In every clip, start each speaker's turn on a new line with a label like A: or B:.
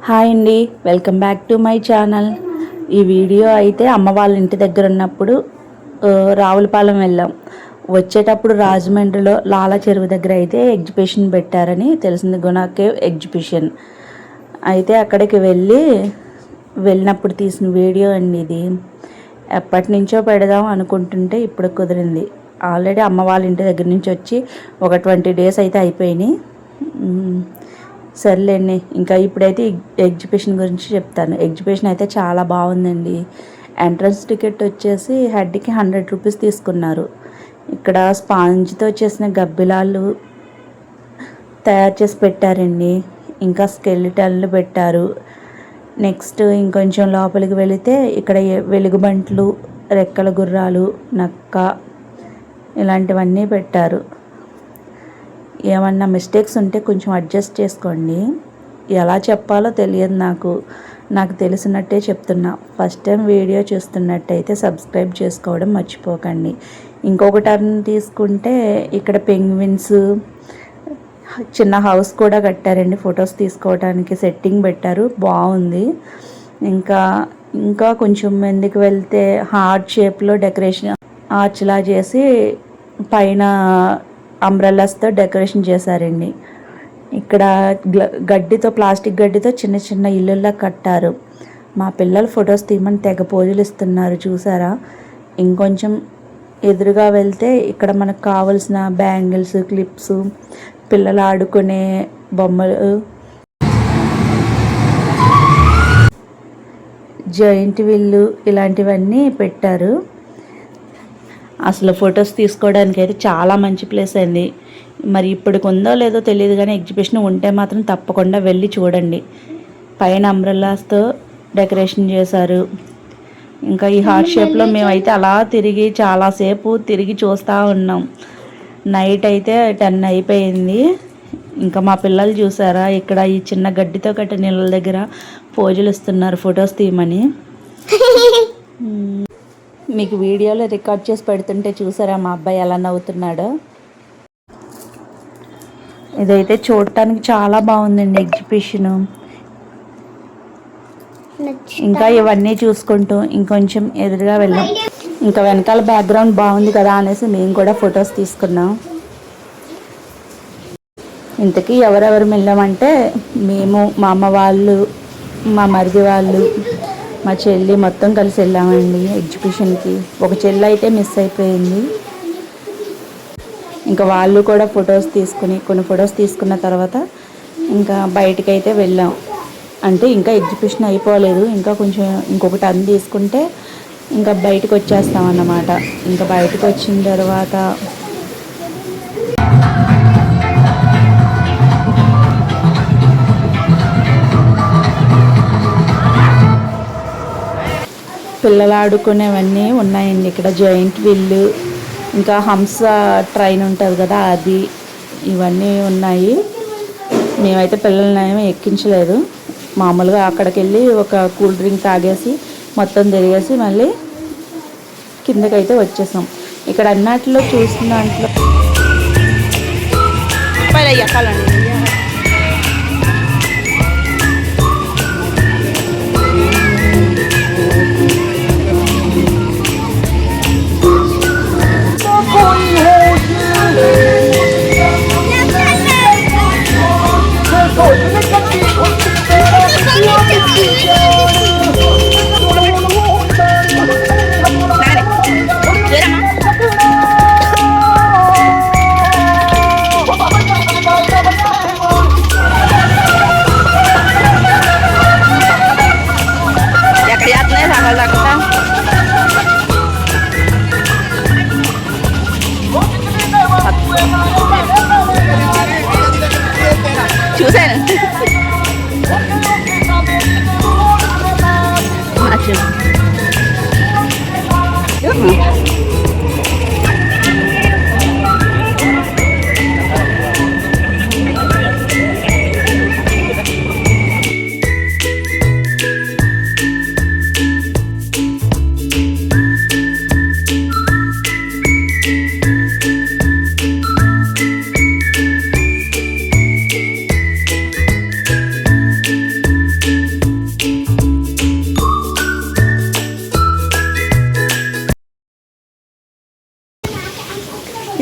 A: Hi అండి, welcome back to my channel. ఈ video అయితే అమ్మ వాళ్ళ ఇంటి దగ్గర ఉన్నప్పుడు రావులపాలెం వెళ్ళాం. వచ్చేటప్పుడు రాజమండ్రిలో లాలా చెరువు దగ్గర అయితే ఎగ్జిబిషన్ పెట్టారని తెలిసింది, గుణ కేవ్ ఎగ్జిబిషన్. అయితే అక్కడికి వెళ్ళినప్పుడు తీసిన వీడియో అండి ఇది. ఎప్పటి నుంచో పెడదాం అనుకుంటుంటే ఇప్పుడు కుదిరింది. ఆల్రెడీ అమ్మ వాళ్ళ ఇంటి దగ్గర నుంచి వచ్చి ఒక 20 days అయితే అయిపోయినాయి. సర్లేండి, ఇంకా ఇప్పుడైతే ఎగ్జిబిషన్ గురించి చెప్తాను. ఎగ్జిబిషన్ అయితే చాలా బాగుందండి. ఎంట్రన్స్ టికెట్ వచ్చేసి హెడ్కి 100 రూపీస్ తీసుకున్నారు. ఇక్కడ స్పాంజ్తో చేసిన గబ్బిలాలు తయారు చేసి పెట్టారండి. ఇంకా స్కెలిటన్లు పెట్టారు. నెక్స్ట్ ఇంకొంచెం లోపలికి వెళితే ఇక్కడ వెలుగుబంట్లు, రెక్కల గుర్రాలు, నక్క ఇలాంటివన్నీ పెట్టారు. ఏమన్నా మిస్టేక్స్ ఉంటే కొంచెం అడ్జస్ట్ చేసుకోండి. ఎలా చెప్పాలో తెలియదు నాకు తెలిసినట్టే చెప్తున్నా. ఫస్ట్ టైం వీడియో చూస్తున్నట్టయితే సబ్స్క్రైబ్ చేసుకోవడం మర్చిపోకండి. ఇంకొక టర్న్ తీసుకుంటే ఇక్కడ పెంగ్విన్స్ చిన్న హౌస్ కూడా కట్టారండి. ఫొటోస్ తీసుకోవడానికి సెట్టింగ్ పెట్టారు, బాగుంది. ఇంకా కొంచెం ముందుకు వెళ్తే హార్ట్ షేప్లో డెకరేషన్ ఆర్చ్లా చేసి పైన అంబ్రెల్లాస్తో డెకరేషన్ చేశారండి. ఇక్కడ ప్లాస్టిక్ గడ్డితో చిన్న చిన్న ఇల్లుల్లా కట్టారు. మా పిల్లలు ఫొటోస్ తీయమని తెగ పోజులు ఇస్తున్నారు, చూసారా. ఇంకొంచెం ఎదురుగా వెళ్తే ఇక్కడ మనకు కావలసిన బ్యాంగిల్స్, క్లిప్స్, పిల్లలు ఆడుకునే బొమ్మలు, జాయింట్ విల్లు ఇలాంటివన్నీ పెట్టారు. అసలు ఫొటోస్ తీసుకోవడానికి అయితే చాలా మంచి ప్లేస్ అయింది. మరి ఇప్పటికి ఉందో లేదో తెలియదు, కానీ ఎగ్జిబిషన్ ఉంటే మాత్రం తప్పకుండా వెళ్ళి చూడండి. పైన అంబ్రెల్లాస్తో డెకరేషన్ చేశారు. ఇంకా ఈ హార్ట్ షేప్లో మేమైతే అలా చాలాసేపు తిరిగి చూస్తూ ఉన్నాం. నైట్ అయితే 10 అయిపోయింది. ఇంకా మా పిల్లలు చూసారా, ఇక్కడ ఈ చిన్న గడ్డితో కట్టిన నీళ్ళ దగ్గర పోజులు ఇస్తున్నారు ఫొటోస్ తీయమని. మీకు వీడియోలో రికార్డ్ చేసి పెడుతుంటే చూసారా మా అబ్బాయి ఎలా నవ్వుతున్నాడో. ఇదైతే చూడటానికి చాలా బాగుందండి ఎగ్జిబిషను. ఇంకా ఇవన్నీ చూసుకుంటూ ఇంకొంచెం ఎదురుగా వెళ్ళాం. ఇంకా వెనకాల బ్యాక్గ్రౌండ్ బాగుంది కదా అనేసి మేము కూడా ఫొటోస్ తీసుకున్నాం. ఇంతకీ ఎవరెవరు వెళ్ళామంటే మేము, మా అమ్మ వాళ్ళు, మా మరిది వాళ్ళు, మా చెల్లి మొత్తం కలిసి వెళ్ళామండి ఎగ్జిబిషన్కి. ఒక చెల్లి అయితే మిస్ అయిపోయింది. ఇంకా వాళ్ళు కూడా కొన్ని ఫొటోస్ తీసుకున్న తర్వాత ఇంకా బయటికి అయితే వెళ్ళాం. అంటే ఇంకా ఎగ్జిబిషన్ అయిపోలేదు, ఇంకొక టర్న్ తీసుకుంటే ఇంకా బయటకు వచ్చేస్తాం అన్నమాట. ఇంకా బయటకు వచ్చిన తర్వాత పిల్లలు ఆడుకునేవన్నీ ఉన్నాయండి. ఇక్కడ జాయింట్ విల్లు, ఇంకా హంస ట్రైన్ ఉంటుంది కదా అది, ఇవన్నీ ఉన్నాయి. మేమైతే పిల్లల్ని ఎక్కించలేదు. మామూలుగా అక్కడికి వెళ్ళి ఒక కూల్ డ్రింక్ తాగేసి మొత్తం తిరిగేసి మళ్ళీ కిందకైతే వచ్చేసాం. ఇక్కడ అన్నట్లో చూసిన దాంట్లో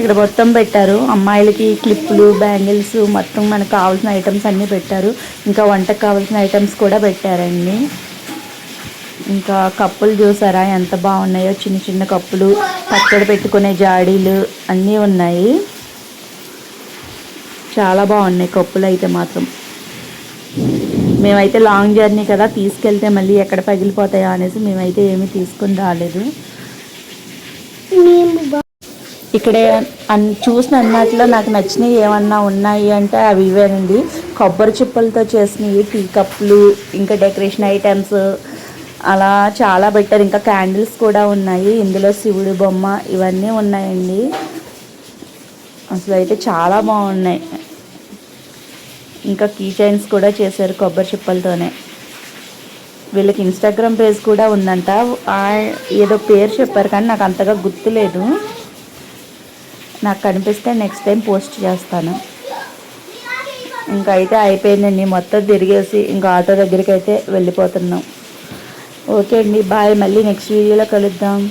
A: ఇక్కడ మొత్తం పెట్టారు, అమ్మాయిలకి క్లిప్పులు, బ్యాంగిల్స్, మొత్తం మనకు కావాల్సిన ఐటమ్స్ అన్నీ పెట్టారు. ఇంకా వంటకు కావాల్సిన ఐటమ్స్ కూడా పెట్టారండి. ఇంకా కప్పులు చూసారా ఎంత బాగున్నాయో, చిన్న చిన్న కప్పులు, పచ్చడి పెట్టుకునే జాడీలు అన్నీ ఉన్నాయి. చాలా బాగున్నాయి కప్పులు అయితే మాత్రం. మేమైతే లాంగ్ జర్నీ కదా, తీసుకెళ్తే మళ్ళీ ఎక్కడ పగిలిపోతాయో అనేసి మేమైతే ఏమీ తీసుకుని రాలేదు. ఇక్కడే చూసిన అన్నట్లో నాకు నచ్చినవి ఏమన్నా ఉన్నాయి అంటే అవి ఇవేనండి. కొబ్బరి చిప్పలతో చేసినవి టీ కప్పులు, ఇంకా డెకరేషన్ ఐటమ్స్ అలా చాలా బెటర్. ఇంకా క్యాండిల్స్ కూడా ఉన్నాయి, ఇందులో శివుడి బొమ్మ ఇవన్నీ ఉన్నాయండి. అసలు అయితే చాలా బాగున్నాయి. ఇంకా కీ చైన్స్ కూడా చేశారు కొబ్బరి చిప్పలతోనే. వీళ్ళకి ఇన్స్టాగ్రామ్ పేజ్ కూడా ఉందంట, ఏదో పేరు చెప్పారు కానీ నాకు అంతగా గుర్తులేదు. నాకు కనిపిస్తే నెక్స్ట్ టైం పోస్ట్ చేస్తాను. ఇంకా అయితే అయిపోయిందండి, మొత్తం తిరిగేసి ఇంకా ఆటో దగ్గరికి అయితే వెళ్ళిపోతున్నాం. ఓకే అండి, బాయ్. మళ్ళీ నెక్స్ట్ వీడియోలో కలుద్దాం.